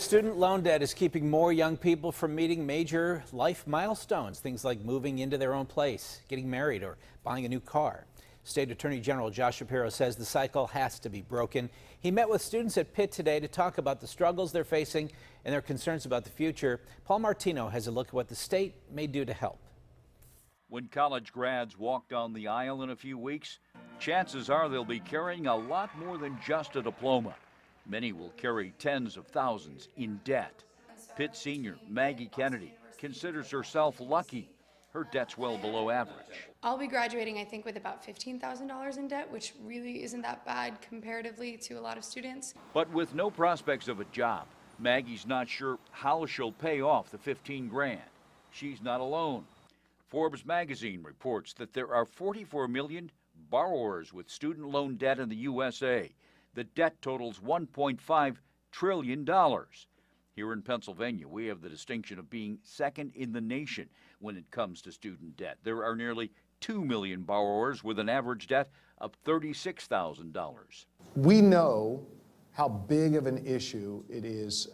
Student loan debt is keeping more young people from meeting major life milestones, things like moving into their own place, getting married, or buying a new car. State Attorney General Josh Shapiro says the cycle has to be broken. He met with students at Pitt today to talk about the struggles they're facing and their concerns about the future. Paul Martino has a look at what the state may do to help. When college grads walk down the aisle in a few weeks, chances are they'll be carrying a lot more than just a diploma. Many will carry tens of thousands in debt. Pitt senior Maggie Kennedy considers herself lucky. Her debt's well below average. I'll be graduating, I think, with about $15,000 in debt, which really isn't that bad comparatively to a lot of students. But with no prospects of a job, Maggie's not sure how she'll pay off the 15 grand. She's not alone. Forbes magazine reports that there are 44 million borrowers with student loan debt in the USA. The debt totals $1.5 trillion. Here in Pennsylvania, we have the distinction of being second in the nation when it comes to student debt. There are nearly 2 million borrowers with an average debt of $36,000. We know how big of an issue it is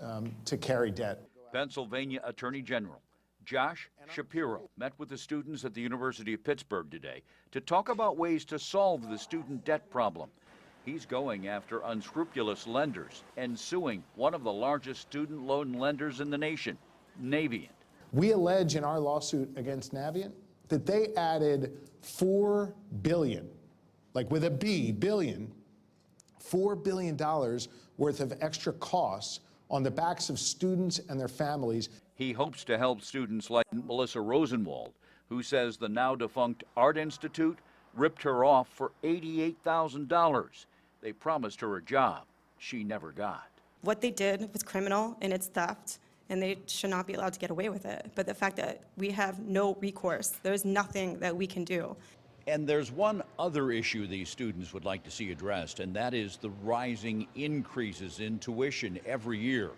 to carry debt. Pennsylvania Attorney General Josh Shapiro met with the students at the University of Pittsburgh today to talk about ways to solve the student debt problem. He's going after unscrupulous lenders and suing one of the largest student loan lenders in the nation, Navient. We allege in our lawsuit against Navient that they added $4 billion, like with a B, billion, $4 billion worth of extra costs on the backs of students and their families. He hopes to help students like Melissa Rosenwald, who says the now defunct Art Institute ripped her off for $88,000. They promised her a job she never got. What they did was criminal and it's theft, and they should not be allowed to get away with it. But the fact that we have no recourse, there's nothing that we can do. And there's one other issue these students would like to see addressed, and that is the rising increases in tuition every year,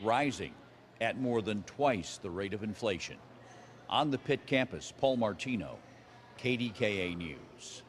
rising at more than twice the rate of inflation. On the Pitt campus, Paul Martino, KDKA News.